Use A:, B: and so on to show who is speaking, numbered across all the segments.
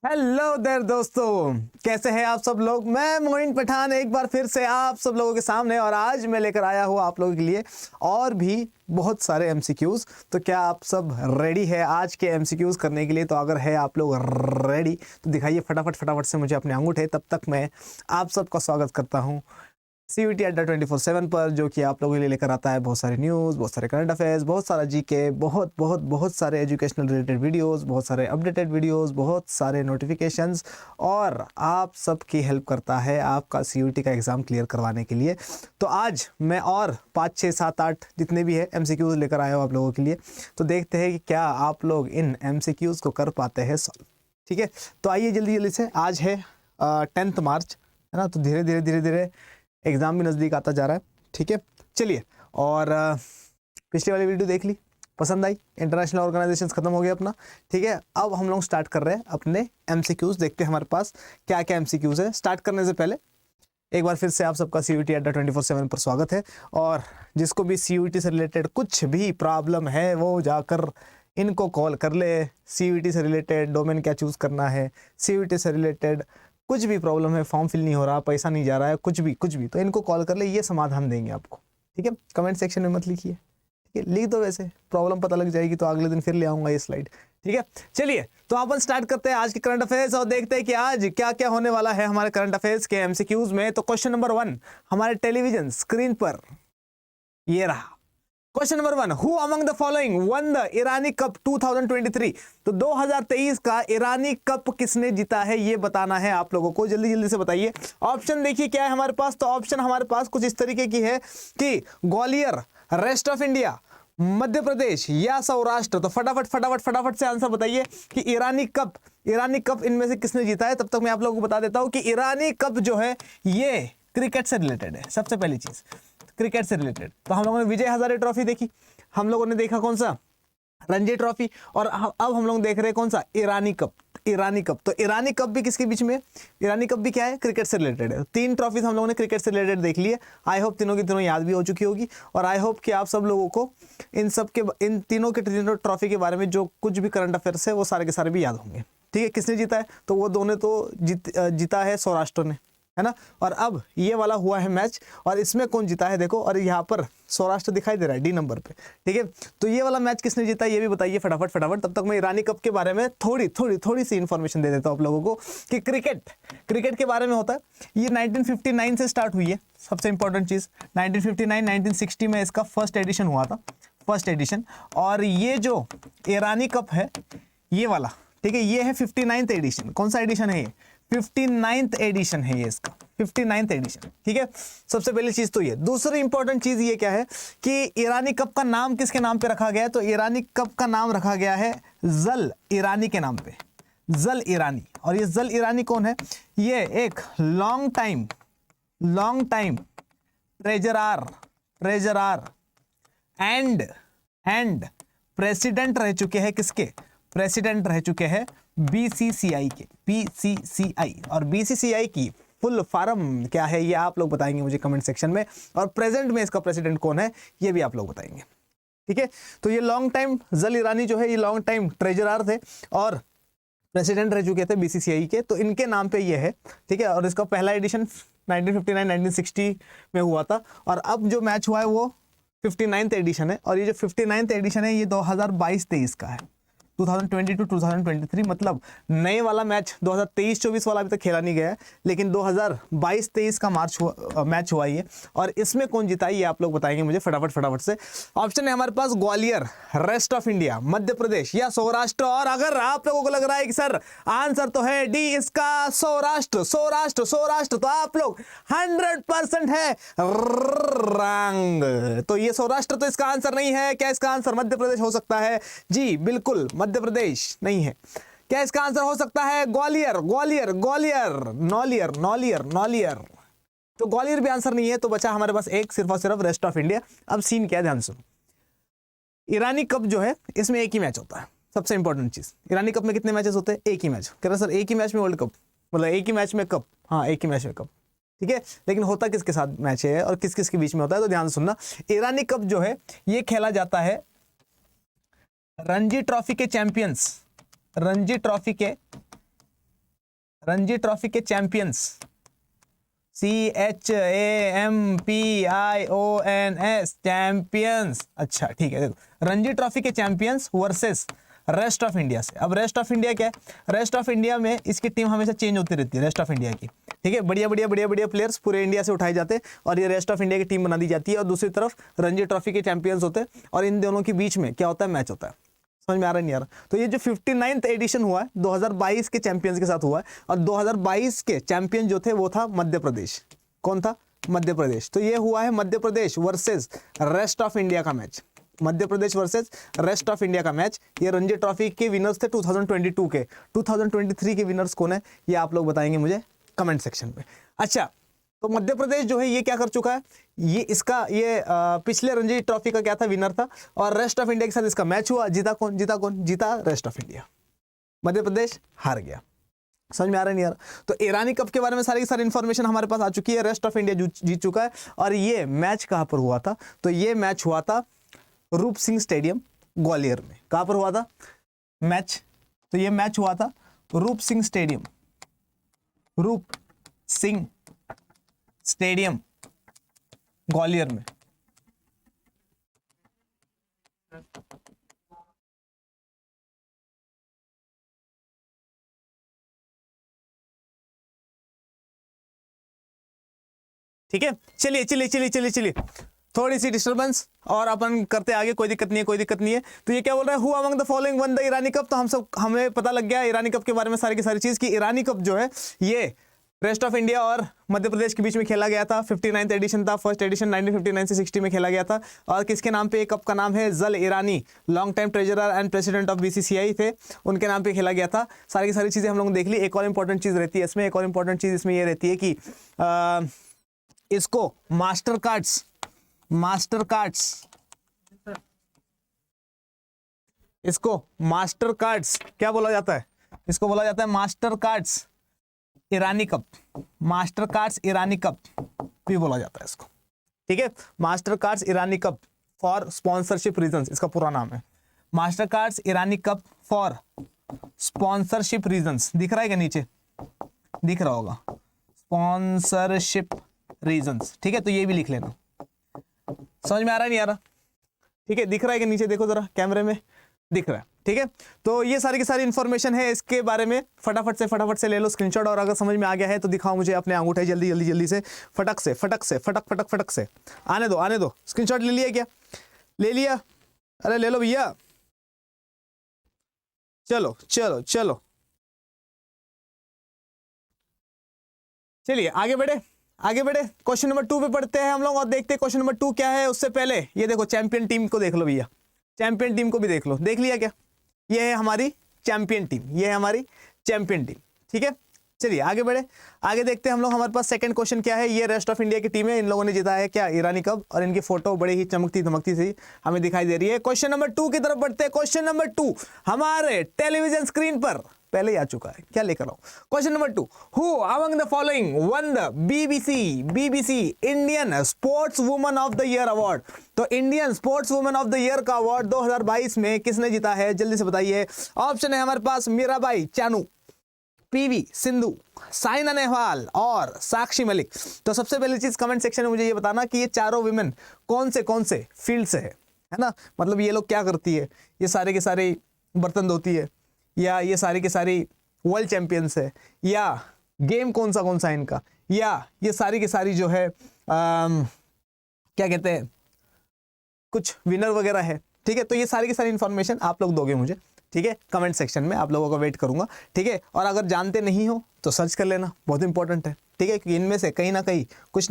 A: Hello there दोस्तों, कैसे हैं आप सब लोग। मैं मोइन पठान एक बार फिर से आप सब लोगों के सामने, और आज मैं लेकर आया हूँ आप लोगों के लिए और भी बहुत सारे एमसीक्यूज। तो क्या आप सब रेडी है आज के एमसीक्यूज करने के लिए? तो अगर है आप लोग रेडी तो दिखाइए फटाफट से मुझे अपने अंगूठे। तब तक मैं आप सबका स्वागत करता हूँ CUET अड्डा 24/7 पर, जो कि आप लोगों के लिए लेकर आता है बहुत सारे न्यूज़, बहुत सारे करंट अफेयर्स, बहुत सारा जीके, बहुत सारे एजुकेशनल रिलेटेड वीडियोस, बहुत सारे अपडेटेड वीडियोस, बहुत सारे नोटिफिकेशंस, और आप सबकी हेल्प करता है आपका CUET का एग्ज़ाम क्लियर करवाने के लिए। तो आज मैं और 5, 6, 7, 8 जितने भी है MCQs लेकर आया हूँ आप लोगों के लिए। तो देखते हैं कि क्या आप लोग इन MCQs को कर पाते हैं सॉल्व। ठीक है, तो आइए जल्दी से। आज है 10 मार्च, है ना। तो धीरे धीरे एग्ज़ाम भी नज़दीक आता जा रहा है। ठीक है, चलिए। और पिछली वाली वीडियो देख ली, पसंद आई। इंटरनेशनल ऑर्गेनाइजेशंस खत्म हो गया अपना। ठीक है, अब हम लोग स्टार्ट कर रहे हैं अपने MCQs। देखते हैं हमारे पास क्या क्या MCQs है। स्टार्ट करने से पहले एक बार फिर से आप सबका CUET अड्डा 24/7 पर स्वागत है। और जिसको भी CUET से रिलेटेड कुछ भी प्रॉब्लम है वो जाकर इनको कॉल कर ले। CUET से रिलेटेड डोमेन क्या चूज़ करना है, CUET से रिलेटेड कुछ भी प्रॉब्लम है, फॉर्म फिल नहीं हो रहा, पैसा नहीं जा रहा है, कुछ भी, तो इनको कॉल कर ले, ये समाधान देंगे आपको। ठीक है, कमेंट सेक्शन में मत लिखिए, ठीक है, लिख दो, वैसे प्रॉब्लम पता लग जाएगी तो अगले दिन फिर ले आऊँगा ये स्लाइड। ठीक है, चलिए तो अपन स्टार्ट करते हैं आज के करंट अफेयर्स और देखते हैं कि आज क्या क्या होने वाला है हमारे करंट अफेयर्स के MCQs में। तो क्वेश्चन नंबर 1 हमारे टेलीविजन स्क्रीन पर ये रहा। Question number 1, who among the following won the Irani cup 2023। तो 2023 का ईरानी कप किसने जीता है ये बताना है आप लोगों को। जल्दी से बताइए। ऑप्शन देखिए क्या है हमारे पास। तो ऑप्शन हमारे पास कुछ इस तरीके की है कि Gwalior, rest of India, Madhya Pradesh या सौराष्ट्र। तो फटाफट से आंसर बताइए कि ईरानी कप इनमें से किसने जीता है। तब तक मैं आप लोगों को बता देता हूं कि ईरानी कप जो है ये क्रिकेट से रिलेटेड है। सबसे पहली चीज क्रिकेट से रिलेटेड। तो हम लोगों ने विजय हजारे ट्रॉफी देखी, हम लोगों ने देखा कौन सा, रणजी ट्रॉफी, और अब हम लोग देख रहे हैं कौन सा, ईरानी कप। तो ईरानी कप भी किसके बीच में? ईरानी कप भी क्या है? क्रिकेट से रिलेटेड है। 3 ट्रॉफीज हम लोगों ने क्रिकेट से रिलेटेड देख लिए। आई होप तीनों की तीनों याद भी हो चुकी होगी, और आई होप कि आप सब लोगों को इन तीनों ट्रॉफी के बारे में जो कुछ भी करंट अफेयर्स है वो सारे के सारे भी याद होंगे। ठीक है, किसने जीता है? तो वो दोनों तो जीता है सौराष्ट्र ने, है ना। और अब ये वाला हुआ है मैच, और इसमें कौन जीता है देखो, और यहाँ पर सौराष्ट्र दिखाई दे रहा है D नंबर पे। ठीक है, तो ये वाला मैच किसने जीता है ये भी बताइए फटाफट। तब तक मैं ईरानी कप के बारे में थोड़ी सी इंफॉर्मेशन दे देता हूँ आप लोगों को कि क्रिकेट के बारे में होता है। ये 1959 से स्टार्ट हुई है। सबसे इंपॉर्टेंट चीज 1959-1960 में इसका फर्स्ट एडिशन हुआ था, फर्स्ट एडिशन। और ये जो ईरानी कप है ये वाला, ठीक है, ये है 59th एडिशन। कौन सा एडिशन है ये? 59th एडिशन है ये इसका, 59th एडिशन। ठीक है, सबसे पहली चीज तो ये। दूसरी इंपॉर्टेंट चीज ये क्या है कि ईरानी कप का नाम किसके नाम पे रखा गया है? तो ईरानी कप का नाम रखा गया है जल ईरानी के नाम पे, जल ईरानी। और ये जल ईरानी कौन है? ये एक long time treasurer and president रह चुके हैं। किसके? प्रेसिडेंट रह चुके हैं BCCI के, BCCI। और BCCI की फुल फॉर्म क्या है ये आप लोग बताएंगे मुझे कमेंट सेक्शन में, और प्रेजेंट में इसका प्रेसिडेंट कौन है ये भी आप लोग बताएंगे। ठीक है, तो ये लॉन्ग टाइम जल ईरानी जो है ये लॉन्ग टाइम ट्रेजरार थे और प्रेसिडेंट रह चुके थे BCCI के, तो इनके नाम पे ये है। ठीक है, और इसका पहला एडिशन 1959-1960 में हुआ था, और अब जो मैच हुआ है वो 59th एडिशन है। और ये जो 59th एडिशन है ये 2022-23 का है, 2022-2023। मतलब नए वाला मैच 2023-24 वाला अभी तक खेला नहीं गया है, लेकिन 2022-23 का मैच हुआ ये। और इसमें कौन जीता है ये आप लोग बताएंगे मुझे फटाफट से। ऑप्शन है हमारे पास Gwalior, rest of India, Madhya Pradesh या सौराष्ट्र। और अगर आप लोगों को लग रहा है कि सर आंसर तो है D इसका, सौराष्ट्र, तो आप लोग 100% है रंग। तो ये सौराष्ट्र तो इसका आंसर नहीं है। क्या इसका आंसर मध्य प्रदेश हो सकता है? जी बिल्कुल, मध्य प्रदेश नहीं है। क्या इसका आंसर हो सकता है ग्वालियर, नौलियर। तो ग्वालियर भी आंसर नहीं है। तो बचा हमारे पास एक सिर्फ और सिर्फ रेस्ट ऑफ इंडिया। अब सीन क्या है ध्यान सुनो। ईरानी कप जो है इसमें एक ही मैच होता है। सबसे इंपॉर्टेंट चीज, ईरानी कप में कितने मैचेस होते हैं? एक ही मैच। कह रहे सर एक ही मैच में वर्ल्ड कप, मतलब एक ही मैच में कप? हाँ, एक ही मैच में कप। ठीक है, लेकिन होता किसके साथ मैच है और किस किस के बीच में होता है? तो ध्यान सुनना। ईरानी कप जो है ये खेला जाता है रणजी ट्रॉफी के रणजी ट्रॉफी के चैंपियंस, CHAMPIONS, चैंपियंस। अच्छा ठीक है, देखो रणजी ट्रॉफी के champions versus rest of India से। अब रेस्ट ऑफ इंडिया क्या है? रेस्ट ऑफ इंडिया में इसकी टीम हमेशा चेंज होती रहती है, रेस्ट ऑफ इंडिया की, ठीक है। बढ़िया बढ़िया बढ़िया बढ़िया प्लेयर्स पूरे इंडिया से उठाए जाते हैं और ये रेस्ट ऑफ इंडिया की टीम बना दी जाती है, और दूसरी तरफ रणजी ट्रॉफी के चैंपियंस होते हैं, और इन दोनों के बीच में क्या होता है? मैच होता है। समझ में आ रहा है नहीं आ रहा? तो ये जो 59th एडिशन हुआ है 2022 के चैंपियंस के साथ हुआ है, और 2022 के चैंपियन जो थे वो था मध्य प्रदेश। कौन था? मध्य प्रदेश। तो ये हुआ है Madhya Pradesh versus rest of India का match, Madhya Pradesh versus rest of India का मैच। ये रणजी ट्रॉफी के विनर्स थे 2022 के। 2023 के विनर्स कौन है ये आप लोग बताएंगे मुझे कमेंट सेक्शन पे। अच्छा, तो मध्य प्रदेश जो है ये क्या कर चुका है? ये इसका ये पिछले रणजी ट्रॉफी का क्या था? विनर था, और रेस्ट ऑफ इंडिया के साथ इसका मैच हुआ। जीता कौन? जीता कौन? जीता rest of India. Madhya Pradesh हार गया। समझ में आ रहा है नहीं आ रहा? तो ईरानी कप के बारे में सारी की सारी इंफॉर्मेशन हमारे पास आ चुकी है। रेस्ट ऑफ इंडिया जीत चुका है। और ये मैच कहां पर हुआ था? तो ये मैच हुआ था रूप सिंह स्टेडियम ग्वालियर में। कहां पर हुआ था मैच? तो ये मैच हुआ था रूप सिंह स्टेडियम, रूप सिंह स्टेडियम ग्वालियर में। ठीक है, चलिए चलिए चलिए चलिए चलिए, थोड़ी सी डिस्टर्बेंस और अपन करते आगे, कोई दिक्कत नहीं है, कोई दिक्कत नहीं है। तो ये क्या बोल रहा है? Who among the following won the Irani cup? तो हमें पता लग गया ईरानी कप के बारे में सारी की सारी चीज, कि ईरानी कप जो है ये रेस्ट ऑफ इंडिया और मध्य प्रदेश के बीच में खेला गया था। 59th एडिशन था, फर्स्ट एडिशन 1959 से 60 में खेला गया था। और किसके नाम पे? एक कप का नाम है Jal Irani, long time treasurer and president of BCCI थे, उनके नाम पे खेला गया था। सारी की सारी चीजें हम लोगों ने देख ली। एक और इंपॉर्टेंट चीज रहती है इसमें, एक और इंपॉर्टेंट चीज इसमें ये रहती है कि इसको मास्टर कार्ड्स इसको मास्टर कार्ड्स क्या बोला जाता है? इसको बोला जाता है मास्टर कार्ड्स ईरानी कप, मास्टर कार्ड्स ईरानी कप भी बोला जाता है इसको, ठीक है। Master cards Irani cup for sponsorship reasons, इसका पूरा नाम है master cards Irani cup for sponsorship reasons. दिख रहा है क्या नीचे? दिख रहा होगा, स्पॉन्सरशिप रीजंस, ठीक है। तो ये भी लिख लेना। समझ में आ रहा है नहीं आ रहा? ठीक है, दिख रहा है कि नीचे देखो जरा कैमरे में, दिख रहा है, ठीक है। तो ये सारी की सारी इंफॉर्मेशन है इसके बारे में। फटाफट से ले लो स्क्रीनशॉट, और अगर समझ में आ गया है तो दिखाओ मुझे अपने अंगूठे जल्दी जल्दी जल्दी से, फटक से आने दो। स्क्रीनशॉट ले लिया क्या? ले लिया? अरे ले लो भैया, चलो चलिए आगे बढ़े। क्वेश्चन नंबर 2 पे पढ़ते हैं हम लोग और देखते हैं क्वेश्चन नंबर 2 क्या है। उससे पहले ये देखो चैंपियन टीम को देख लो भैया, चैंपियन टीम को भी देख लो। देख लिया क्या? ये है हमारी चैंपियन टीम, ठीक है। चलिए आगे बढ़े, आगे देखते हैं हम लोग। हमारे पास सेकंड क्वेश्चन क्या है? ये रेस्ट ऑफ इंडिया की टीम है, इन लोगों ने जीता है क्या? ईरानी कप, और इनकी फोटो बड़ी ही चमकती धमकती सी हमें दिखाई दे रही है। क्वेश्चन नंबर 2 की तरफ बढ़ते हैं। क्वेश्चन नंबर 2 हमारे टेलीविजन स्क्रीन पर पहले ही आ चुका है, क्या लेकर आओ। Question number 2, who among the following won the BBC Indian sports woman of the year award? तो Indian sports woman of the year का अवार्ड 2022 में किसने जीता है? जल्दी से बताइए। ऑप्शन है हमारे पास मीराबाई चानू, पीवी सिंधु, साइना नेहवाल और साक्षी मलिक। तो सबसे पहली चीज कमेंट सेक्शन में मुझे ये बताना कि ये चारों विमेन कौन से फील्ड से है ना? मतलब ये लोग क्या करती है? ये सारे के सारे बर्तन धोती है, या ये सारी के सारी वर्ल्ड चैंपियंस है, या गेम कौन सा है इनका, या ये सारी की सारी जो है क्या कहते हैं, कुछ विनर वगैरह है, ठीक है। तो ये सारी की सारी इंफॉर्मेशन आप लोग दोगे मुझे, ठीक है, कमेंट सेक्शन में। आप लोगों का वेट करूंगा, ठीक है। और अगर जानते नहीं हो तो सर्च कर लेना, बहुत इंपॉर्टेंट है, ठीक है, क्योंकि इनमें से कहीं ना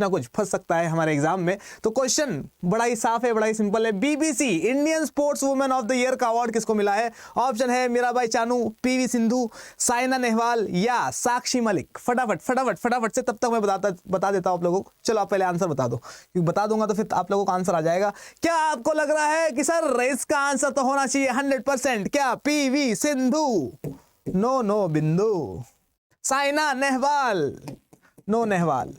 A: कुछ फंस सकता है हमारे एग्जाम में। तो क्वेश्चन बड़ा ही साफ है, बड़ा ही सिंपल है। BBC Indian sports women of the year का अवार्ड किसको मिला है? ऑप्शन है मीराबाई चानू, पीवी सिंधु, साइना नेहवाल या साक्षी मलिक। फटाफट से, तब तक मैं बता देता हूं आप लोगों को। चलो आप पहले आंसर बता दो, क्योंकि बता दूंगा तो फिर आप लोगों का आंसर आ जाएगा। क्या आपको लग रहा है कि सर इसका आंसर तो होना चाहिए 100%? क्या पीवी सिंधु? नो बिंदु। साइना नेहवाल? नो नेहवाल।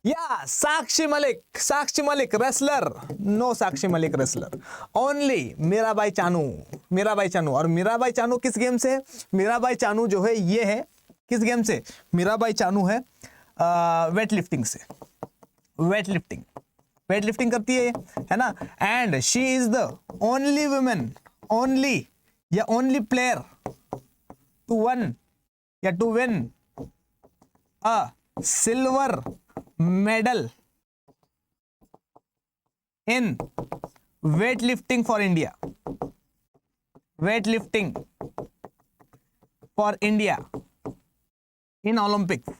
A: या Sakshi Malik wrestler? No Sakshi Malik wrestler. Only Mirabai Chanu. और मीराबाई चानू किस गेम से है? मीराबाई चानू जो है ये है किस गेम से? मीराबाई चानू है वेट लिफ्टिंग से। वेट लिफ्टिंग करती है ये, है ना। And she is the only women, only player to win a silver medal in weight lifting for India. Weight lifting for India in Olympics.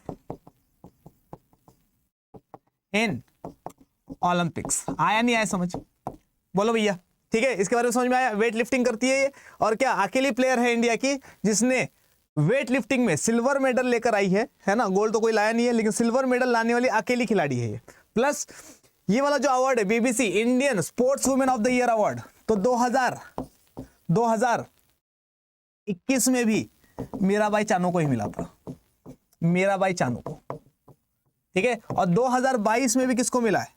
A: आया नहीं आया समझ? बोलो भैया। ठीक है, इसके बारे में समझ में आया? वेट लिफ्टिंग करती है ये, और क्या अकेली प्लेयर है इंडिया की जिसने वेट लिफ्टिंग में सिल्वर मेडल लेकर आई है ना। गोल्ड तो कोई लाया नहीं है, लेकिन सिल्वर मेडल लाने वाली अकेली खिलाड़ी है ये। प्लस ये वाला जो अवार्ड है BBC Indian sports women of the year award, तो 2021 में भी मीराबाई चानू को ही मिला था, मीराबाई चानू को। ठीक है, और 2022 में भी किसको मिला है?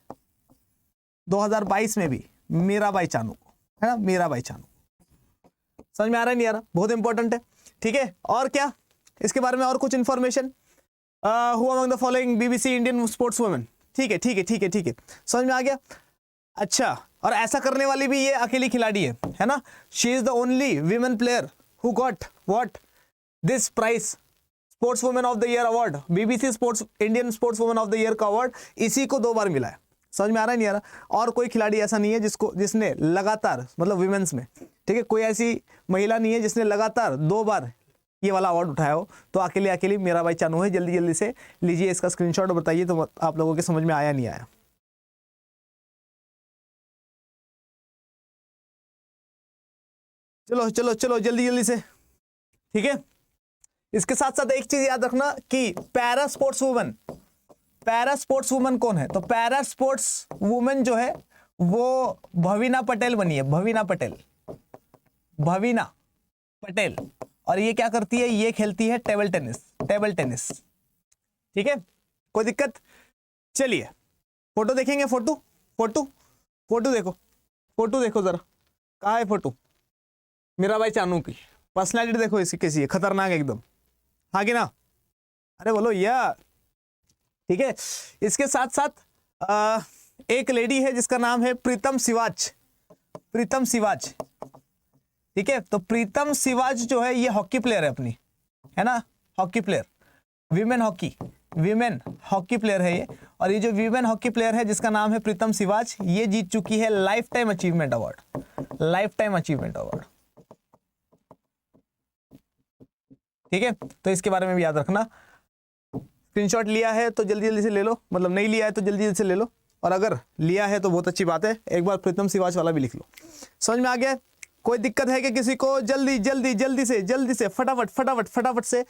A: 2022 में भी मीराबाई चानू को, है ना, मीराबाई चानू। समझ में आ रहा है नहीं आ रहा? बहुत इंपॉर्टेंट है। ठीक है, और क्या इसके बारे में और कुछ information? Who among the following BBC Indian sports women. ठीक है, समझ में आ गया। अच्छा, और ऐसा करने वाली भी ये अकेली खिलाड़ी है ना। She is the only women player who got what this prize, sports women of the year award. BBC sports Indian sports women of the year का अवार्ड इसी को 2 बार मिला है। समझ में आ रहा है नहीं आ रहा? और कोई खिलाड़ी ऐसा नहीं है जिसने लगातार, मतलब विमेंस में, ठीक है, कोई ऐसी महिला नहीं है जिसने लगातार 2 बार ये वाला अवार्ड उठाया हो। तो अकेली मीराबाई चानू है। जल्दी से लीजिए इसका स्क्रीनशॉट और बताइए तो आप लोगों के समझ में आया नहीं आया। चलो जल्दी से। ठीक है, इसके साथ साथ एक चीज याद रखना कि पैरा स्पोर्ट्स वुमन कौन है? तो पैरा स्पोर्ट्स वुमेन जो है वो भवीना पटेल बनी है, भवीना पटेल। और ये क्या करती है? ये खेलती है टेबल टेनिस। ठीक है, कोई दिक्कत? चलिए फोटो देखेंगे। फोटो देखो जरा, कहाँ है फोटो? मीराबाई चानू की पर्सनैलिटी देखो इसकी कैसी है, खतरनाक एकदम, हाँ कि ना? अरे बोलो यार। ठीक है, इसके साथ साथ एक लेडी है जिसका नाम है प्रीतम सिवाच। ठीक है, तो प्रीतम सिवाच जो है ये हॉकी प्लेयर है अपनी, है ना, hockey player, women hockey player है ये। और ये जो वीमेन हॉकी प्लेयर है जिसका नाम है प्रीतम सिवाच, ये जीत चुकी है लाइफ टाइम अचीवमेंट अवार्ड। ठीक है, तो इसके बारे में भी याद रखना। स्क्रीनशॉट लिया है तो जल्दी से ले लो, मतलब नहीं लिया है तो जल्दी से ले लो, और अगर लिया है तो बहुत अच्छी बात है। एक बार प्रीतम सिवाच वाला भी लिख लो। समझ में आ गया? कोई दिक्कत है कि किसी को? जल्दी से फटाफट से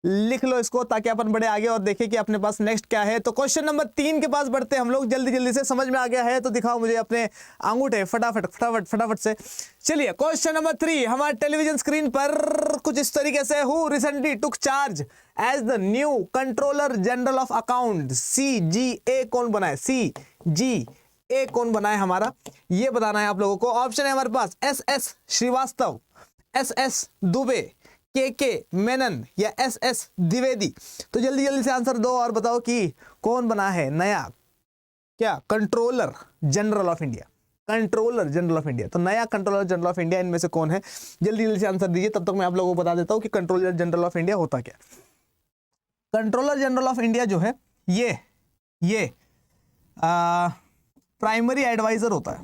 A: लिख लो इसको, ताकि अपन बढ़े आगे और देखें कि अपने पास नेक्स्ट क्या है। तो क्वेश्चन नंबर 3 के पास बढ़ते हैं हम लोग। जल्दी से समझ में आ गया है तो दिखाओ मुझे अपने अंगूठे, फटाफट से। चलिए, क्वेश्चन नंबर 3 हमारे टेलीविजन स्क्रीन पर कुछ इस तरीके से। Who recently took charge as the new controller general of account, CGA कौन बना है? CGA कौन बना है हमारा, ये बताना है आप लोगों को। ऑप्शन है हमारे पास SS Srivastava, SS Dubey, KK Menon या SS द्विवेदी। तो जल्दी से आंसर दो और बताओ कि कौन बना है नया क्या कंट्रोलर जनरल ऑफ इंडिया। तो नया कंट्रोलर जनरल ऑफ इंडिया इनमें से कौन है? जल्दी से आंसर दीजिए, तब तक मैं आप लोगों को बता देता हूं कि कंट्रोलर जनरल ऑफ इंडिया होता क्या। कंट्रोलर जनरल ऑफ इंडिया जो है ये प्राइमरी एडवाइजर होता है,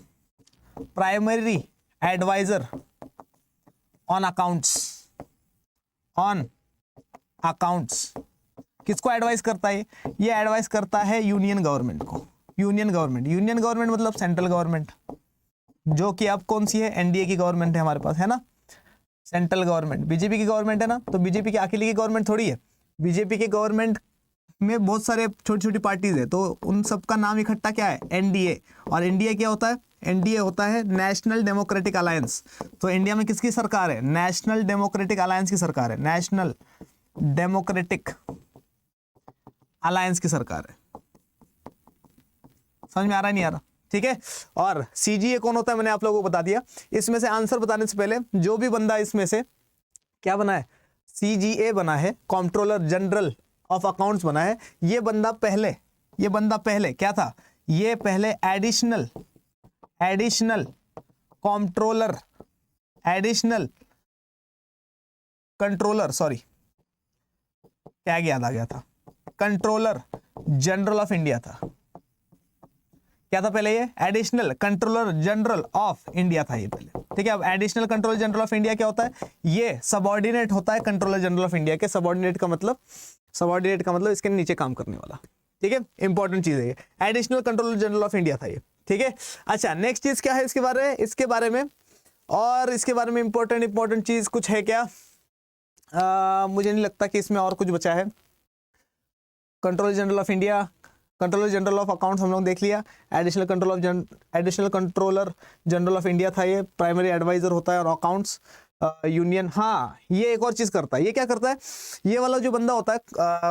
A: प्राइमरी एडवाइजर ऑन अकाउंट्स। किसको एडवाइस करता है? ये एडवाइस करता है यूनियन गवर्नमेंट को। यूनियन गवर्नमेंट मतलब सेंट्रल गवर्नमेंट, जो कि अब कौन सी है? एनडीए की गवर्नमेंट है हमारे पास, है ना, सेंट्रल गवर्नमेंट। बीजेपी की गवर्नमेंट है ना, तो बीजेपी की अकेले की गवर्नमेंट थोड़ी है। बीजेपी के गवर्नमेंट में बहुत सारे छोटी पार्टीज है, तो उन सब का नाम इकट्ठा क्या है? एनडीए। और एनडीए क्या होता है? एनडीए होता है नेशनल डेमोक्रेटिक अलायंस। तो इंडिया में किसकी सरकार है? नेशनल डेमोक्रेटिक अलायंस की सरकार है, नेशनल डेमोक्रेटिक अलायंस की सरकार है। समझ में आ रहा है नहीं आ रहा? ठीक है, और सीजीए कौन होता है मैंने आप लोगों को बता दिया। इसमें से आंसर बताने से पहले जो भी बंदा इसमें से क्या बना है, CGA बना है, कंट्रोलर जनरल ऑफ अकाउंट्स बना है। ये बंदा पहले क्या था? ये पहले एडिशनल कंट्रोलर सॉरी क्या याद आ गया था, कंट्रोलर जनरल ऑफ इंडिया था। क्या था पहले? ये additional controller general of India था ये पहले, ठीक है। अब additional controller general of India क्या होता है? ये सबऑर्डिनेट होता है कंट्रोलर जनरल ऑफ इंडिया के। सबऑर्डिनेट का मतलब इसके नीचे काम करने वाला, ठीक है। इंपॉर्टेंट चीज है ये, additional controller general of India था ये, ठीक है। अच्छा, नेक्स्ट चीज क्या है इसके बारे में और इसके बारे में इंपॉर्टेंट चीज कुछ है क्या? मुझे नहीं लगता कि इसमें और कुछ बचा है। Controller general of India, controller general of accounts हम लोग देख लिया। Additional controller general of India था ये, प्राइमरी एडवाइजर होता है और अकाउंट्स यूनियन। हाँ, ये एक और चीज करता है। ये क्या करता है? ये वाला जो बंदा होता है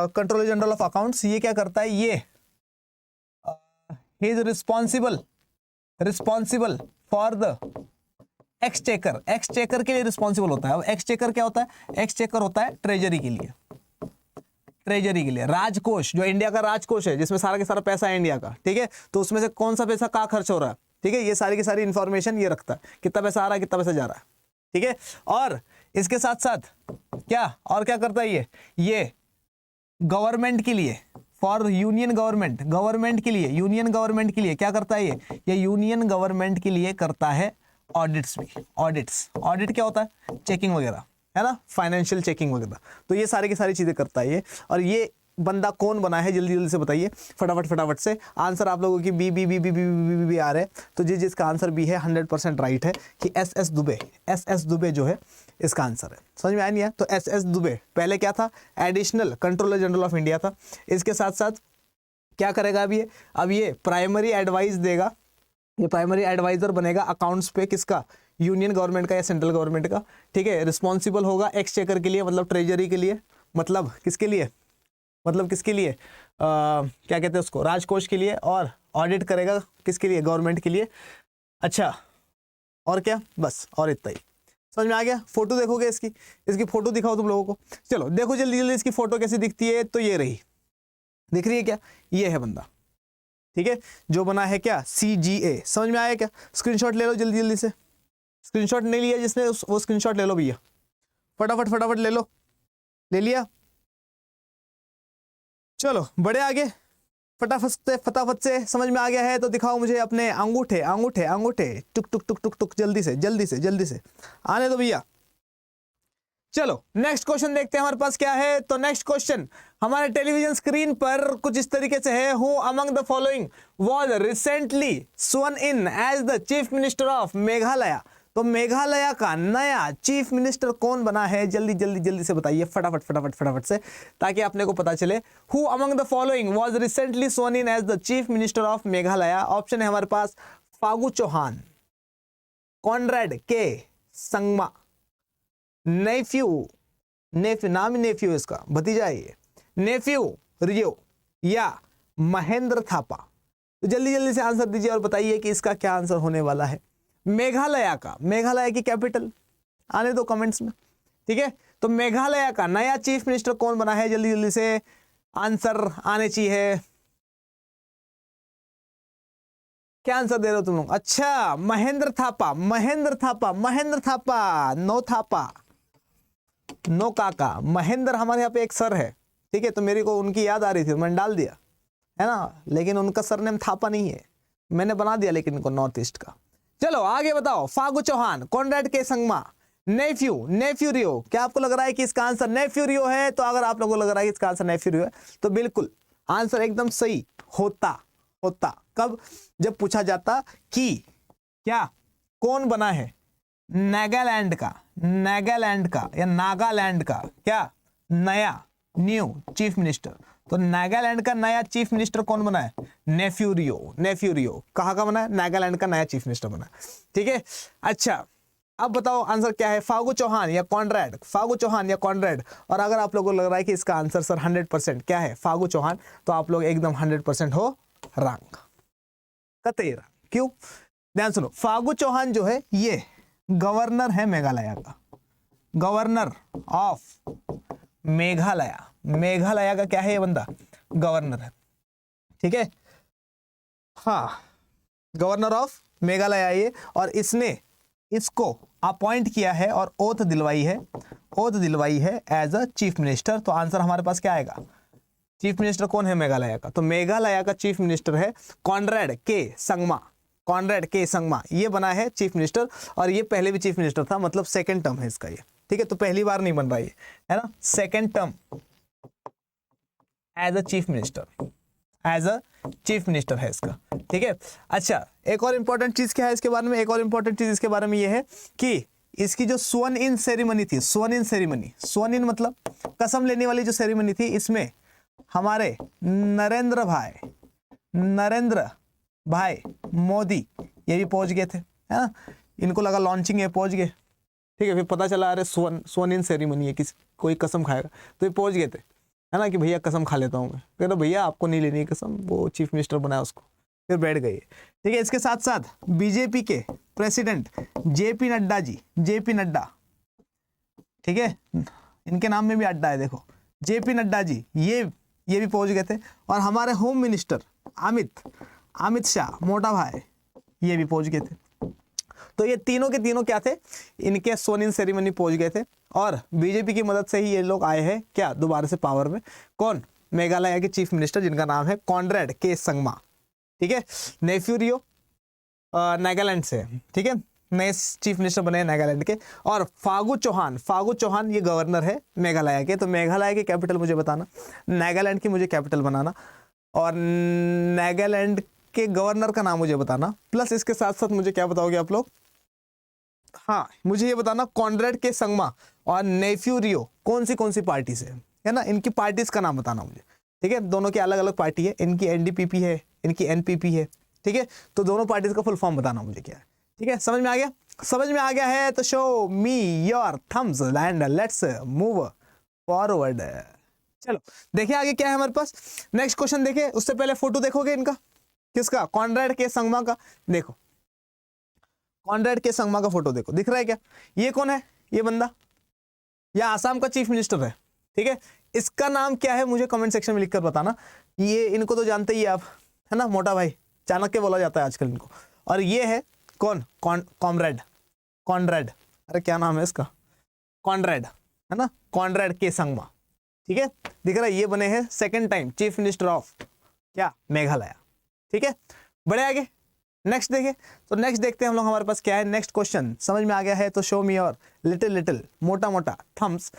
A: कंट्रोलर जनरल ऑफ अकाउंट्स, ये क्या करता है? ये he is responsible for the exchequer के लिए रिस्पॉन्सिबल होता है। अब एक्सचेकर क्या होता है? एक्सचेकर होता है ट्रेजरी के लिए, राजकोष, जो इंडिया का राजकोष है जिसमें सारा का सारा पैसा है इंडिया का, ठीक है। तो उसमें से कौन सा पैसा कहाँ खर्च हो रहा है, ठीक है, ये सारी की सारी इंफॉर्मेशन ये रखता है, कितना पैसा आ रहा है, कितना पैसा जा रहा है, ठीक है। और इसके साथ साथ क्या और क्या करता है? ये गवर्नमेंट के लिए, फॉर यूनियन गवर्नमेंट के लिए क्या करता है? ये यूनियन गवर्नमेंट के लिए करता है ऑडिट्स भी। ऑडिट क्या होता है? चेकिंग वगैरह, है ना, फाइनेंशियल चेकिंग वगैरह। तो ये सारी की सारी चीजें करता है ये। और ये बंदा कौन बना है? जल्दी से बताइए, फटाफट से। आंसर आप लोगों की बी आ रहे हैं, तो जिसका आंसर बी है 100% राइट है कि एस दुबे जो है इसका आंसर है। समझ में आया नहीं है? तो एस दुबे पहले क्या था? Additional controller general of India था। इसके साथ साथ क्या करेगा अब ये प्राइमरी एडवाइस देगा, ये प्राइमरी एडवाइजर बनेगा अकाउंट्स पे, किसका? यूनियन गवर्नमेंट का या सेंट्रल गवर्नमेंट का, ठीक है। रिस्पॉन्सिबल होगा एक्सचेकर के लिए, मतलब ट्रेजरी के लिए, मतलब किसके लिए? क्या कहते हैं उसको? राजकोष के लिए। और ऑडिट करेगा किसके लिए? गवर्नमेंट के लिए। अच्छा, और क्या? बस, और इतना ही। समझ में आ गया? फोटो देखोगे इसकी फोटो दिखाओ तुम लोगों को। चलो देखो जल्दी इसकी फोटो कैसी दिखती है। तो ये रही, दिख रही है क्या? ये है बंदा, ठीक है, जो बना है क्या? CGA। समझ में आया क्या? स्क्रीनशॉट ले लो जल्दी से। स्क्रीनशॉट नहीं लिया जिसने, वो स्क्रीनशॉट ले लो भैया, फटाफट ले लो। ले लिया? चलो बढ़े आगे, फटाफट से। समझ में आ गया है तो दिखाओ मुझे अपने अंगूठे टुक जल्दी से आने दो भैया। चलो नेक्स्ट क्वेश्चन देखते हैं हमारे पास क्या है। तो नेक्स्ट क्वेश्चन हमारे टेलीविजन स्क्रीन पर कुछ इस तरीके से है। Who among the following was recently sworn in as the chief minister of Meghalaya. तो मेघालय का नया चीफ मिनिस्टर कौन बना है? जल्दी से बताइए, फटाफट से, ताकि अपने को पता चले। Who among the following was recently sworn in as the chief minister of Meghalaya. Option है हमारे पास फागु चौहान, कॉनरेड के संगमा, नेफ्यू नाम ही नेफ्यू इसका, भतीजा है ये, नेफ्यू रियो, या महेंद्र थापा। तो जल्दी से आंसर दीजिए और बताइए कि इसका क्या आंसर होने वाला है। मेघालय की कैपिटल आने दो कमेंट्स में, ठीक है। तो मेघालय का नया चीफ मिनिस्टर कौन बना है? जल्दी से आंसर आने चाहिए। क्या आंसर दे रहे हो तुम लोग? अच्छा, महेंद्र थापा, नो काका। महेंद्र हमारे यहाँ पे एक सर है, ठीक है, तो मेरे को उनकी याद आ रही थी, मैंने डाल दिया है ना, लेकिन उनका सरनेम थापा नहीं है, मैंने बना दिया लेकिन इनको नॉर्थ ईस्ट का। चलो आगे बताओ। फागु चौहान, कॉनरेड के संगमा, नेफ्यू रियो। क्या आपको लग रहा है कि इसका आंसर नेफ्यू रियो है? तो अगर आप लोगों को लग रहा है कि इसका आंसर नेफ्यू रियो है तो बिल्कुल आंसर एकदम सही होता। कब? जब पूछा जाता कि क्या कौन बना है नागालैंड का या नागालैंड का क्या नया न्यू चीफ मिनिस्टर। तो नागालैंड का नया चीफ मिनिस्टर कौन बना है? नेफ्यू रियो। कहाँ का बना है? नागालैंड का नया चीफ मिनिस्टर बना है, ठीक है। अच्छा, अब बताओ आंसर क्या है? फागु चौहान या कॉनरेड। और अगर आप लोगों को लग रहा है कि इसका आंसर सर 100% क्या है? फागु चौहान, तो आप लोग एकदम 100% हो रंग, कतई रंग। क्यों? ध्यान सुनो, फागु चौहान जो है ये गवर्नर है मेघालय का, गवर्नर ऑफ मेघालय, मेघालय का क्या है ये बंदा, गवर्नर है, ठीक है, हाँ गवर्नर ऑफ मेघालय ये, और इसने इसको अपॉइंट किया है और ओथ दिलवाई है एज अ चीफ मिनिस्टर। तो आंसर हमारे पास क्या आएगा, चीफ मिनिस्टर कौन है मेघालय का, तो मेघालय का चीफ मिनिस्टर है कॉनरेड के संगमा, कॉनरेड के संगमा, ये बना है चीफ मिनिस्टर, और ये पहले भी चीफ मिनिस्टर था, मतलब सेकंड टर्म है इसका ये, ठीक है, तो पहली बार नहीं बन रहा है ना, second term as a chief minister, as a chief minister है इसका, ठीक है। अच्छा एक और इंपॉर्टेंट चीज क्या है इसके बारे में, एक और इंपॉर्टेंट चीज इसके बारे में ये है कि इसकी जो स्वन इन सेरेमनी थी, स्वन इन सेरेमनी, स्वन इन मतलब कसम लेने वाली जो सेरेमनी थी, इसमें हमारे नरेंद्र भाई मोदी ये भी पहुंच गए थे, है ना, इनको लगा लॉन्चिंग है, पहुंच गए, ठीक है, फिर पता चला अरे स्वन इन सेरेमनी है, किसी कोई कसम खाएगा, तो ये पहुंच गए थे, है ना, कि भैया कसम खा लेता हूँ मैं, कहता भैया आपको नहीं लेनी है कसम, वो चीफ मिनिस्टर बनाया उसको, फिर बैठ गए, ठीक है। इसके साथ साथ बीजेपी के प्रेसिडेंट जेपी नड्डा, ठीक है, इनके नाम में भी अड्डा है, देखो जेपी नड्डा जी, ये भी पहुंच गए थे, और हमारे होम मिनिस्टर अमित शाह मोटा भाई, ये भी पहुंच गए थे। तो ये तीनों के तीनों क्या थे, इनके स्वन इन सेरेमनी पहुंच गए थे, और बीजेपी की मदद से ही ये लोग आए हैं क्या दोबारा से पावर में, कौन, मेघालय के चीफ मिनिस्टर जिनका नाम है कॉनरेड के संगमा, ठीक है, नेफ्यूरियो नागालैंड से, ठीक है, नए चीफ मिनिस्टर बने नागालैंड के, और फागु चौहान ये गवर्नर है मेघालय के। तो मेघालय की कैपिटल मुझे बताना, नागालैंड की मुझे कैपिटल बनाना, और नागालैंड के गवर्नर का नाम मुझे बताना, प्लस इसके साथ साथ मुझे क्या बताओगे आप लोग, हाँ मुझे ये बताना कॉनरेड के संगमा और नेफ्यूरियो कौन सी पार्टी से है ना, इनकी पार्टीज का नाम बताना मुझे, ठीक है, दोनों की अलग अलग पार्टी है, इनकी एनडीपीपी है, इनकी एनपीपी है, ठीक है, तो दोनों पार्टीज का फुल फॉर्म बताना मुझे क्या है, ठीक है, समझ में आ गया है, तो show me your thumbs and let's move forward. चलो देखिए आगे क्या है हमारे पास, नेक्स्ट क्वेश्चन देखिए, उससे पहले फोटो देखोगे इनका, किसका, कॉनरेड के संगमा का, देखो कॉनरेड के संगमा का फोटो देखो, दिख रहा है क्या, ये कौन है, ये बंदा, या आसाम का चीफ मिनिस्टर है, ठीक है, इसका नाम क्या है मुझे कमेंट सेक्शन में लिखकर बताना, ये इनको तो जानते ही आप, है ना, मोटा भाई चाणक्य बोला जाता है आजकल इनको, और ये है कौन, कॉनरेड, अरे क्या नाम है इसका, कॉनरेड, है ना, कॉनरेड के संगमा, ठीक है, दिख रहा है, ये बने हैं second time chief minister of क्या, मेघालय, ठीक है, बड़े आगे नेक्स्ट देखें, तो नेक्स्ट देखते हैं हम लोग हमारे पास क्या है, नेक्स्ट क्वेश्चन समझ में आ गया है तो शो मी और लिटिल मोटा थम्स,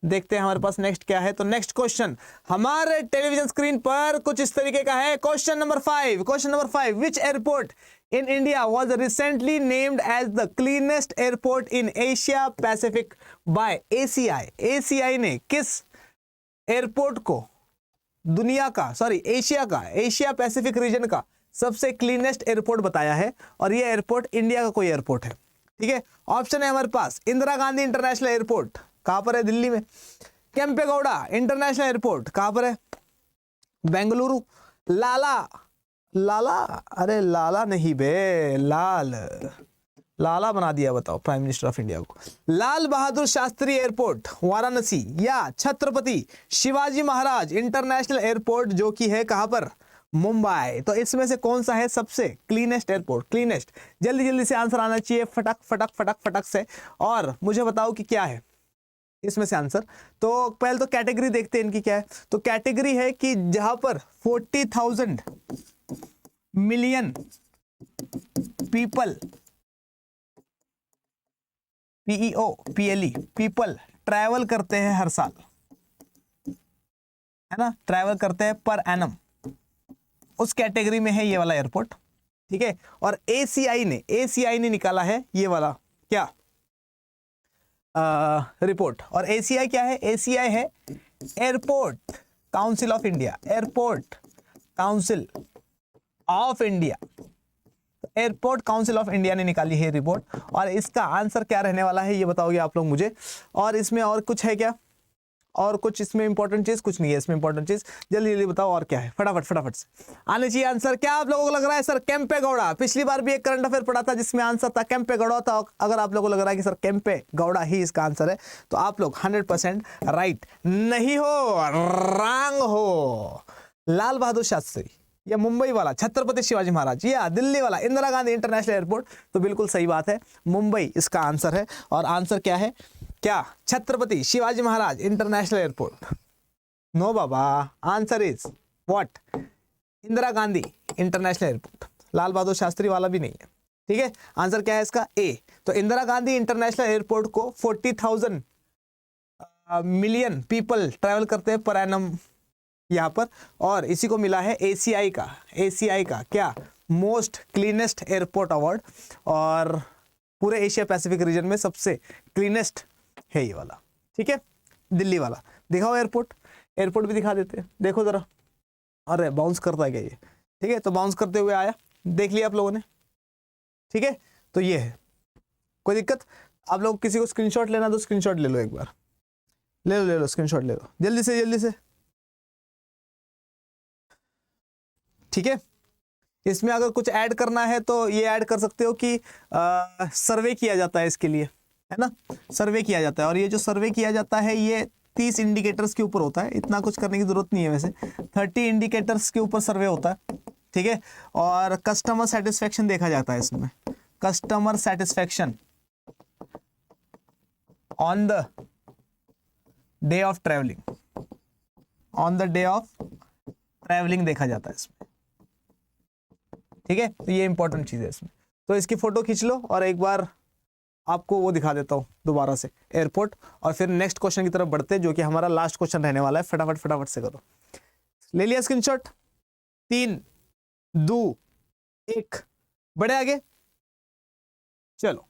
A: देखते हैं हमारे पास नेक्स्ट क्या है। तो नेक्स्ट क्वेश्चन हमारे टेलीविजन स्क्रीन पर कुछ इस तरीके का है, question number 5, which airport in India was recently named as the cleanest airport in Asia Pacific by ACI, ACI ने किस एयरपोर्ट को दुनिया का, सॉरी एशिया पैसिफिक रीजन का सबसे क्लीनेस्ट एयरपोर्ट बताया है, और ये एयरपोर्ट इंडिया का कोई एयरपोर्ट है, ठीक है। ऑप्शन है हमारे पास इंदिरा गांधी इंटरनेशनल एयरपोर्ट, कहां पर है, दिल्ली में, केम्पेगौड़ा इंटरनेशनल एयरपोर्ट कहां पर है, बेंगलुरु, लाला अरे लाला नहीं बे, लाला बना दिया, बताओ प्राइम मिनिस्टर ऑफ इंडिया को, लाल बहादुर शास्त्री एयरपोर्ट वाराणसी, या छत्रपति शिवाजी महाराज इंटरनेशनल एयरपोर्ट जो कि है कहां पर, मुंबई। तो इसमें से कौन सा है सबसे क्लीनेस्ट एयरपोर्ट, क्लीनेस्ट, जल्दी से आंसर आना चाहिए, फटक से, और मुझे बताओ कि क्या है इसमें से आंसर। तो पहले तो कैटेगरी देखते हैं इनकी क्या है, तो कैटेगरी है कि जहां पर 40,000 मिलियन पीपल, पीपल ट्रैवल करते हैं हर साल, है ना, ट्रैवल करते हैं पर एनम, उस कैटेगरी में है ये वाला एयरपोर्ट, ठीक है। और ACI ने निकाला है ये वाला क्या रिपोर्ट, और ACI क्या है, ACI है airport council of India, airport council of India, airport council of India ने निकाली है रिपोर्ट, और इसका आंसर क्या रहने वाला है ये बताओगे आप लोग मुझे। और इसमें और कुछ है क्या, और कुछ इसमें इंपॉर्टेंट चीज कुछ नहीं है इसमें इंपॉर्टेंट चीज, जल्दी जल्दी बताओ और क्या है, फटाफट फटाफट से आने चाहिए आंसर। क्या आप लोगों को लग रहा है सर केम्पे गौड़ा? पिछली बार भी एक करंट अफेयर पढ़ा था जिसमें आंसर था केम्पे गौड़ा था। अगर आप लोगों को लग रहा है कि सर केम्पे गौड़ा ही इसका आंसर है तो आप लोग 100% राइट नहीं हो, रॉन्ग हो। लाल बहादुर शास्त्री या मुंबई वाला छत्रपति शिवाजी महाराज या दिल्ली वाला इंदिरा गांधी इंटरनेशनल एयरपोर्ट, तो बिल्कुल सही बात है, मुंबई इसका आंसर है। और आंसर क्या है? क्या Chhatrapati Shivaji Maharaj international airport? No बाबा, answer is what? Indira Gandhi international airport. Lal Bahadur Shastri वाला भी नहीं है। ठीक है, आंसर क्या है इसका? ए। तो इंदिरा गांधी इंटरनेशनल एयरपोर्ट को 40,000 मिलियन पीपल ट्रैवल करते हैं पर एनम यहाँ पर, और इसी को मिला है एसीआई का क्या? मोस्ट क्लीनेस्ट एयरपोर्ट अवार्ड, और पूरे एशिया पैसिफिक रीजन में सबसे क्लीनेस्ट है ये वाला। ठीक है, दिल्ली वाला। दिखाओ एयरपोर्ट भी दिखा देते हैं, देखो जरा। अरे बाउंस करता है क्या ये? ठीक है, तो बाउंस करते हुए आया, देख लिया आप लोगों ने। ठीक है, तो ये है, कोई दिक्कत? आप लोग किसी को स्क्रीनशॉट लेना तो स्क्रीनशॉट ले लो, एक बार ले लो स्क्रीनशॉट ले लो, जल्दी से। ठीक है, इसमें अगर कुछ ऐड करना है तो ये ऐड कर सकते हो कि सर्वे किया जाता है इसके लिए, है ना, सर्वे किया जाता है। और ये जो सर्वे किया जाता है ये 30 इंडिकेटर्स के ऊपर होता है, इतना कुछ करने की जरूरत नहीं है वैसे, 30 इंडिकेटर्स के ऊपर सर्वे होता है। ठीक है, और कस्टमर सेटिस्फेक्शन देखा जाता है इसमें, customer satisfaction on the day of travelling देखा जाता है इसमें। ठीक है, तो ये इंपॉर्टेंट चीज है इसमें। तो इसकी फोटो खींच लो और एक बार आपको वो दिखा देता हूं दोबारा से एयरपोर्ट, और फिर नेक्स्ट क्वेश्चन की तरफ बढ़ते हैं जो कि हमारा लास्ट क्वेश्चन रहने वाला है। फटाफट से करो। ले लिया स्क्रीनशॉट? 3 2 1, बढ़े आगे। चलो,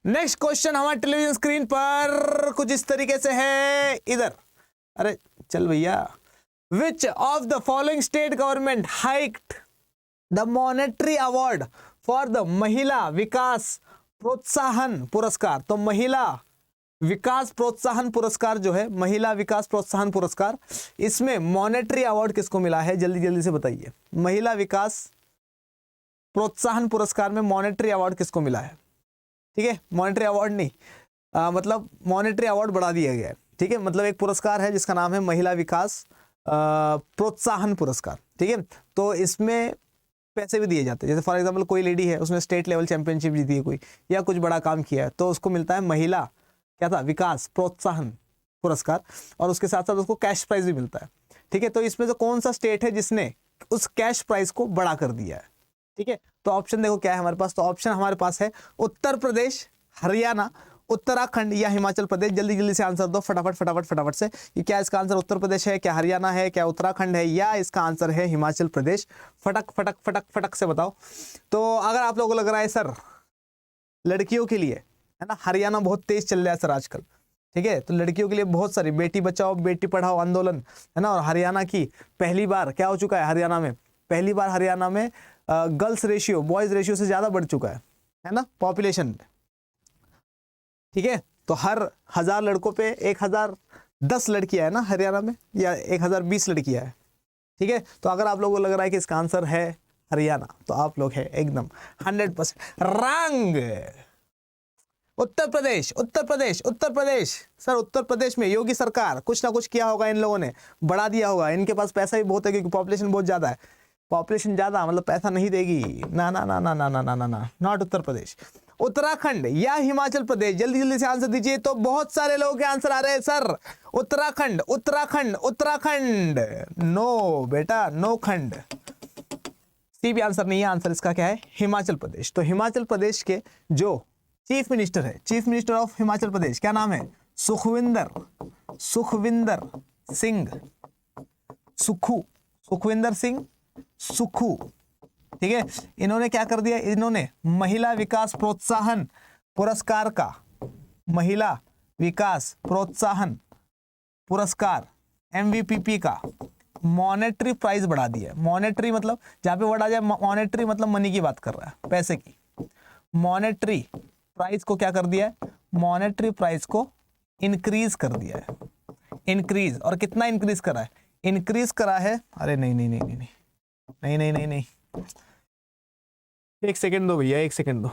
A: नेक्स्ट क्वेश्चन हमारे टेलीविजन स्क्रीन पर कुछ इस तरीके से है, इधर। अरे चल भैया, which of the following state government hiked the monetary award for the महिला विकास प्रोत्साहन पुरस्कार? तो महिला विकास प्रोत्साहन पुरस्कार जो है, महिला विकास प्रोत्साहन पुरस्कार, इसमें मॉनेटरी अवार्ड किसको मिला है? जल्दी से बताइए। महिला विकास प्रोत्साहन पुरस्कार में मॉनेटरी अवार्ड किसको मिला है? ठीक है, मॉनेटरी अवार्ड नहीं, मतलब मॉनेटरी अवार्ड बढ़ा दिया गया है। ठीक है, मतलब एक पुरस्कार है जिसका नाम है महिला विकास प्रोत्साहन पुरस्कार। ठीक है, तो इसमें पैसे भी दिए जाते हैं। जैसे फॉर एग्जांपल कोई लेडी है, उसने स्टेट लेवल चैंपियनशिप जीती है कोई, या कुछ बड़ा काम किया है, तो उसको मिलता है महिला क्या था? विकास प्रोत्साहन पुरस्कार, और उसके साथ साथ उसको कैश प्राइज भी मिलता है। ठीक है, तो इसमें से कौन सा स्टेट है जिसने उस कैश प्राइज को बड़ा कर दिया है? ठीक है, तो ऑप्शन देखो क्या है हमारे पास। तो ऑप्शन हमारे पास है उत्तर प्रदेश, हरियाणा, उत्तराखंड या हिमाचल प्रदेश। जल्दी से आंसर दो फटाफट से कि क्या इसका आंसर उत्तर प्रदेश है, क्या हरियाणा है, क्या उत्तराखंड है, या इसका आंसर है हिमाचल प्रदेश। फटक से बताओ। तो अगर आप लोगों को लग रहा है सर लड़कियों के लिए, है ना, हरियाणा बहुत तेज चल रहा है सर आजकल। ठीक है, तो लड़कियों के लिए बहुत सारी बेटी बचाओ बेटी पढ़ाओ आंदोलन, है ना, और हरियाणा की पहली बार क्या हो चुका है? हरियाणा में गर्ल्स रेशियो बॉयज रेशियो से ज्यादा बढ़ चुका है ना, पॉपुलेशन। ठीक है, तो हर 1000 लड़कों पे 1010 लड़कियां है ना हरियाणा में, या 1020 लड़कियां है। ठीक है, तो अगर आप लोगों को लग रहा है कि इसका आंसर है हरियाणा, तो आप लोग है एकदम 100% रंग। उत्तर प्रदेश सर, उत्तर प्रदेश में योगी सरकार कुछ ना कुछ किया होगा, इन लोगों ने बढ़ा दिया होगा। इनके पास पैसा भी बहुत है क्योंकि पॉपुलेशन बहुत ज्यादा है। पॉपुलेशन ज्यादा मतलब पैसा नहीं देगी ना, नॉट उत्तर प्रदेश। उत्तराखंड या हिमाचल प्रदेश, जल्दी से आंसर दीजिए। तो बहुत सारे लोगों के आंसर आ रहे हैं सर उत्तराखंड। नो बेटा, नो खंड, सी भी आंसर नहीं है। आंसर इसका क्या है? हिमाचल प्रदेश। तो हिमाचल प्रदेश के जो chief minister of Himachal Pradesh, क्या नाम है? सुखविंदर सिंह सुखू। ठीक है, इन्होंने क्या कर दिया? इन्होंने महिला विकास प्रोत्साहन पुरस्कार MVPP का मॉनेटरी प्राइस बढ़ा दिया। मॉनेटरी मतलब जहां पे वर्ड आ जाए मॉनेटरी मतलब मनी की बात कर रहा है, पैसे की। मॉनेटरी प्राइस को क्या कर दिया है? मॉनेटरी प्राइस को इंक्रीज कर दिया है। इंक्रीज, और कितना इंक्रीज करा है? इंक्रीज करा है, अरे नहीं नहीं नहीं नहीं नहीं नहीं नहीं नहीं नहीं, एक सेकेंड दो भैया, एक सेकेंड दो।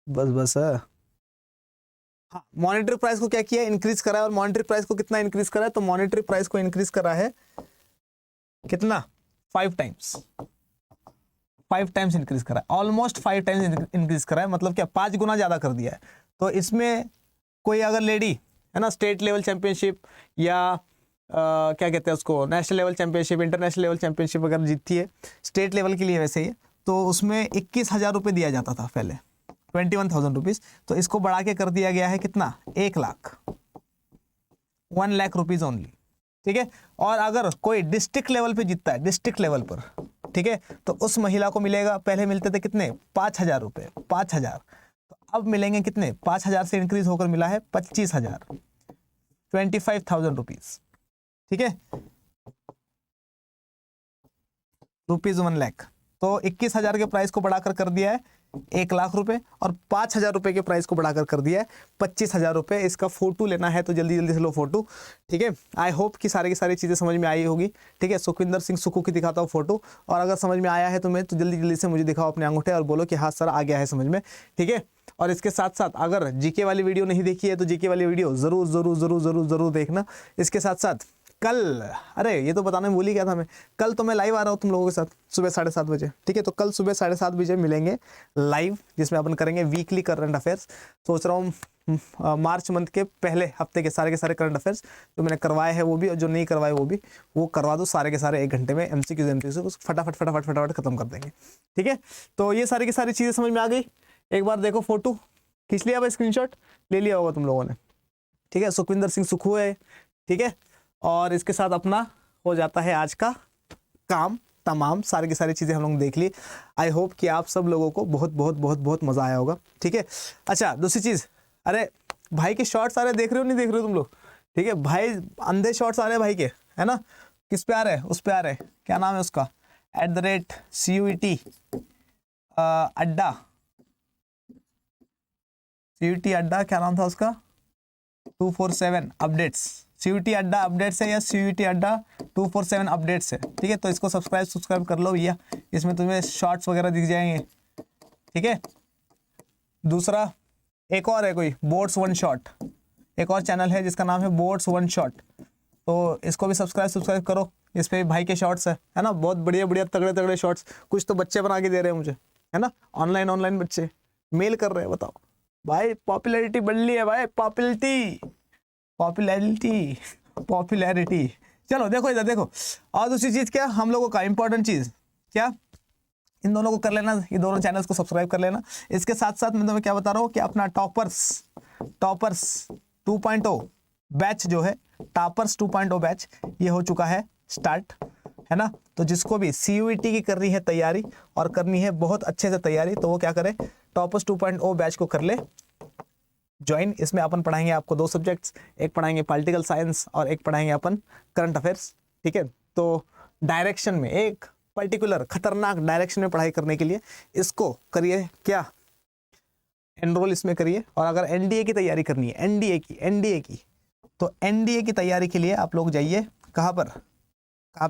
A: बस बस है। हाँ, मॉनेटरी प्राइस को क्या किया? इंक्रीज करा है। और मॉनेटरी प्राइस को कितना इंक्रीज करा है? तो मॉनेटरी प्राइस को इंक्रीज करा है कितना? 5 टाइम्स, 5 टाइम्स इंक्रीज करा है, ऑलमोस्ट 5 टाइम्स इंक्रीज करा है, मतलब क्या 5 गुना ज्यादा कर दिया है। तो इसमें कोई अगर लेडी है ना, स्टेट लेवल चैंपियनशिप या क्या कहते हैं उसको, national level championship, international level championship वगैरह जीतती है, स्टेट लेवल के लिए वैसे ही, तो उसमें 21,000 रुपये दिया जाता था पहले, 21,000 रुपीज़। तो इसको बढ़ा के कर दिया गया है कितना? 1 लाख, 1 लाख रुपीज़ ओनली। ठीक है। और अगर कोई डिस्ट्रिक्ट लेवल पे जीतता है, डिस्ट्रिक्ट लेवल पर, ठीक है, तो उस महिला को मिलेगा, पहले मिलते थे कितने? 5,000 रुपये, 5,000। तो अब मिलेंगे कितने? 5,000 से इंक्रीज होकर मिला है 25,000, 25,000 रुपीज़। ठीक है, रुपीज 1 लाख। तो 21,000 के प्राइस को बढ़ाकर कर दिया है 1 लाख रुपए, और 5,000 रुपए के प्राइस को बढ़ाकर कर दिया है 25,000 रुपए। इसका फोटो लेना है तो जल्दी जल्दी से लो फोटो। ठीक है, आई होप कि सारी की सारी चीज़ें समझ में आई होगी। ठीक है, सुखविंदर सिंह सुक्खू की दिखाता हूँ फोटो, और अगर समझ में आया है तुम्हें तो जल्दी जल्दी से मुझे दिखाओ अपने अंगूठे और बोलो कि हाँ सर आ गया है समझ में। ठीक है, और इसके साथ साथ अगर जीके वाली वीडियो नहीं देखी है तो जीके वाली वीडियो जरूर जरूर जरूर जरूर जरूर देखना। इसके साथ साथ कल, अरे ये तो बताने में भूल ही गया था मैं, कल तो मैं लाइव आ रहा हूँ तुम लोगों के साथ सुबह 7:30 बजे। ठीक है, तो कल सुबह 7:30 बजे मिलेंगे लाइव, जिसमें अपन करेंगे वीकली करंट अफेयर्स। सोच रहा हूँ मार्च मंथ के पहले हफ्ते के सारे करंट अफेयर्स जो मैंने करवाए हैं वो भी, और जो नहीं करवाए वो भी, वो करवा दो सारे के सारे 1 घंटे में। एमसीक्यूज एमसीक्यूज फटाफट फटाफट फटाफट खत्म कर देंगे। ठीक है, तो ये सारी की सारी चीज़ें समझ में आ गई। एक बार देखो फोटो खींच लिया, स्क्रीनशॉट ले लिया होगा तुम लोगों ने। ठीक है, सुखविंदर सिंह सुक्खू है। ठीक है, और इसके साथ अपना हो जाता है आज का काम तमाम, सारी की सारी चीज़ें हम लोग देख ली। आई होप कि आप सब लोगों को बहुत बहुत बहुत बहुत मज़ा आया होगा। ठीक है, अच्छा दूसरी चीज़, अरे भाई के शॉर्ट्स आ रहे, देख रहे हो नहीं देख रहे हो तुम लोग? ठीक है भाई, अंधे शॉर्ट्स आ रहे हैं भाई के, है ना? किस पे आ रहे हैं? उस पे आ रहे हैं, क्या नाम है उसका, @CUET अड्डा, CUET अड्डा, क्या नाम था उसका, 247 अपडेट्स, CUET अड्डा अपडेट्स है या CUET अड्डा 247 अपडेट्स है। ठीक है, तो इसको सब्सक्राइब कर लो भैया, इसमें तुम्हें शॉर्ट्स वगैरह दिख जाएंगे। ठीक है, दूसरा एक और है कोई, बोट्स वन शॉट, एक और चैनल है जिसका नाम है बोट्स वन शॉट, तो इसको भी सब्सक्राइब करो। इस पे भाई के शॉर्ट्स है ना, बहुत बढ़िया बढ़िया तगड़े तगड़े शॉर्ट्स, कुछ तो बच्चे बना के दे रहे हैं मुझे, है ना, ऑनलाइन बच्चे मेल कर रहे हैं। बताओ भाई, पॉपुलैरिटी बढ़ ली है भाई, पॉपुलैरिटी। चलो देखो इधर देखो, और दूसरी चीज क्या, हम लोगों का इंपॉर्टेंट चीज क्या, इन दोनों को कर लेना, ये दोनों चैनल्स को सब्सक्राइब कर लेना। इसके साथ साथ मैं तुम्हें क्या बता रहा हूँ कि अपना टॉपर्स 2.0 बैच जो है, टॉपर्स 2.0 बैच ये हो चुका है स्टार्ट, है ना। तो जिसको भी CUET की करनी है तैयारी, और करनी है बहुत अच्छे से तैयारी, तो वो क्या करे, टॉपर्स 2.0 बैच को कर ले ज्वाइन। इसमें अपन पढ़ाएंगे आपको 2 सब्जेक्ट्स, एक पढ़ाएंगे पॉलिटिकल साइंस और एक पढ़ाएंगे अपन करंट अफेयर्स। ठीक है, तो डायरेक्शन में, एक पर्टिकुलर खतरनाक डायरेक्शन में पढ़ाई करने के लिए इसको करिए क्या, एनरोल इसमें करिए। और अगर NDA की तैयारी करनी है, NDA की, तो NDA की तैयारी के लिए आप लोग जाइए, कहाँ पे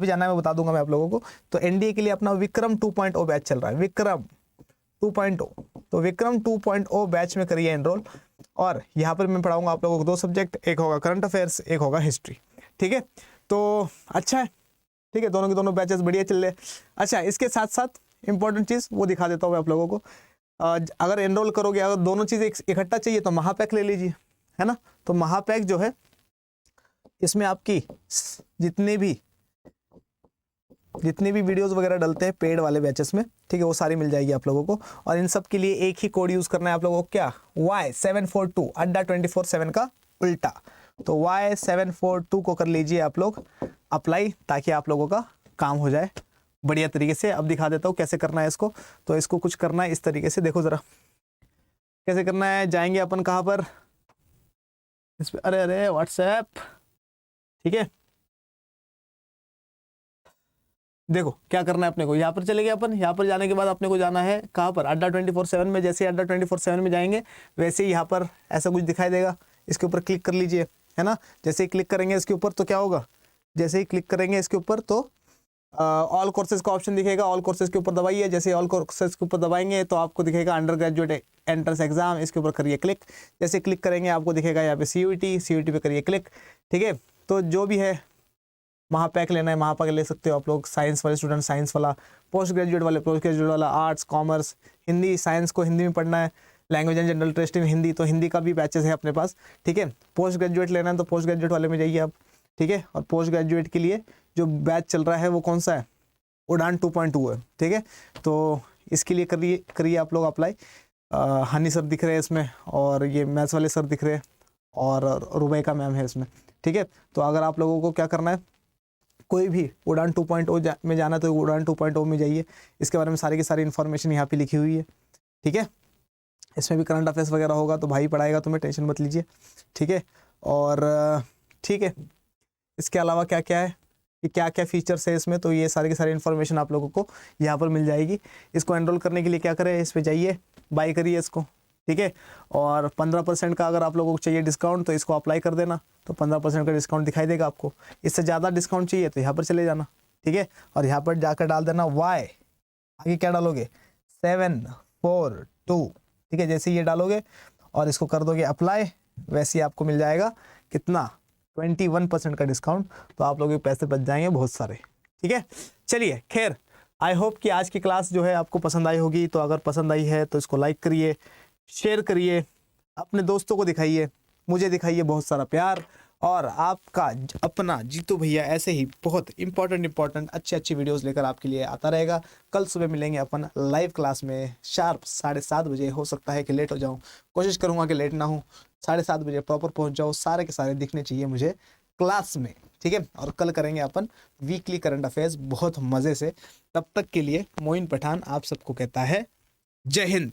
A: जाना है मैं बता दूंगा मैं आप लोगों को। तो NDA के लिए अपना विक्रम 2.0 बैच चल रहा है, विक्रम 2.0, तो विक्रम 2.0 बैच में करिए एनरोल। और यहाँ पर मैं पढ़ाऊंगा आप लोगों को 2 सब्जेक्ट, एक होगा करंट अफेयर्स, एक होगा हिस्ट्री। ठीक है, तो अच्छा है, ठीक है, दोनों के दोनों बैचेस बढ़िया चल रहे। अच्छा, इसके साथ साथ इंपॉर्टेंट चीज़ वो दिखा देता हूँ मैं आप लोगों को। अगर एनरोल करोगे, अगर दोनों चीज़ें इकट्ठा चाहिए तो महापैक ले लीजिए, है ना। तो महापैक जो है, इसमें आपकी जितनी भी वीडियोस वगैरह डलते हैं पेड वाले बैचेस में, ठीक है, वो सारी मिल जाएगी आप लोगों को। और इन सब के लिए एक ही कोड यूज करना है आप लोगों को, क्या, Y742 अड्डा 24/7 का उल्टा। तो Y742 को कर लीजिए आप लोग अप्लाई, ताकि आप लोगों का काम हो जाए बढ़िया तरीके से। अब दिखा देता हूँ कैसे करना है इसको। तो इसको कुछ करना है इस तरीके से, देखो जरा कैसे करना है। जाएंगे अपन कहाँ पर, इस पर, अरे व्हाट्सएप, ठीक है, देखो क्या करना है अपने को, यहाँ पर चले गए अपन। यहाँ पर जाने के बाद अपने को जाना है कहाँ पर, अड्डा 24/7 में। जैसे अड्डा 24/7 में जाएंगे वैसे ही यहाँ पर ऐसा कुछ दिखाई देगा, इसके ऊपर क्लिक कर लीजिए, है ना। जैसे ही क्लिक करेंगे इसके ऊपर तो क्या होगा, जैसे ही क्लिक करेंगे इसके ऊपर तो ऑल कोर्सेज का ऑप्शन दिखेगा। ऑल कोर्सेज के ऊपर दबाइए। जैसे ऑल कोर्सेज के ऊपर दबाएंगे तो आपको दिखेगा अंडर ग्रेजुएट एंट्रेंस एग्जाम, इसके ऊपर करिए क्लिक। जैसे क्लिक करेंगे आपको दिखेगा यहाँ पे CUET पे करिए क्लिक, ठीक है। तो जो भी है महापैक लेना है महापैक ले सकते हो आप लोग। साइंस वाले स्टूडेंट साइंस वाला, पोस्ट ग्रेजुएट वाले पोस्ट ग्रेजुएट वाला, आर्ट्स कॉमर्स, हिंदी साइंस को हिंदी में पढ़ना है, language and general interest in Hindi तो हिंदी का भी बैचेस है अपने पास, ठीक है। पोस्ट ग्रेजुएट लेना है तो पोस्ट ग्रेजुएट वाले में जाइए आप, ठीक है। और पोस्ट ग्रेजुएट के लिए जो बैच चल रहा है वो कौन सा है, उड़ान 2.2 है, ठीक है। तो इसके लिए करिए आप लोग अप्लाई। हनी सर दिख रहे हैं इसमें, और ये मैथ्स वाले सर दिख रहे हैं, और रुबैका मैम है इसमें, ठीक है। तो अगर आप लोगों को क्या करना है, कोई भी उड़ान 2.0 में जाना तो उड़ान 2.0 में जाइए। इसके बारे में सारी की सारी इन्फॉर्मेशन यहाँ पे लिखी हुई है, ठीक है। इसमें भी करंट अफेयर्स वगैरह होगा तो भाई पढ़ाएगा, तुम्हें टेंशन मत लीजिए, ठीक है। और ठीक है, इसके अलावा क्या क्या है कि क्या क्या फीचर्स है इसमें, तो ये सारी की सारी इन्फॉर्मेशन आप लोगों को यहाँ पर मिल जाएगी। इसको एनरोल करने के लिए क्या करें, इस पर जाइए, बाय करिए इसको, ठीक है। और 15% का अगर आप लोगों को चाहिए डिस्काउंट तो इसको अप्लाई कर देना, तो 15% का डिस्काउंट दिखाई देगा आपको। इससे ज़्यादा डिस्काउंट चाहिए तो यहाँ पर चले जाना, ठीक है। और यहाँ पर जाकर डाल देना वाई, आगे क्या डालोगे 742, ठीक है। जैसे ये डालोगे और इसको कर दोगे अप्लाई, वैसे ही आपको मिल जाएगा कितना 21% का डिस्काउंट। तो आप लोगों के पैसे बच जाएंगे बहुत सारे, ठीक है। चलिए खैर, आई होप कि आज की क्लास जो है आपको पसंद आई होगी। तो अगर पसंद आई है तो इसको लाइक करिए, शेयर करिए, अपने दोस्तों को दिखाइए, मुझे दिखाइए बहुत सारा प्यार। और आपका अपना जीतू भैया ऐसे ही बहुत इंपॉर्टेंट अच्छी वीडियोस लेकर आपके लिए आता रहेगा। कल सुबह मिलेंगे अपन लाइव क्लास में शार्प 7:30 बजे। हो सकता है कि लेट हो जाऊं, कोशिश करूंगा कि लेट ना हो, 7:30 बजे प्रॉपर पहुंच जाओ। सारे के सारे दिखने चाहिए मुझे क्लास में, ठीक है। और कल करेंगे अपन वीकली करंट अफेयर्स बहुत मज़े से। तब तक के लिए मोइन पठान आप सबको कहता है जय हिंद।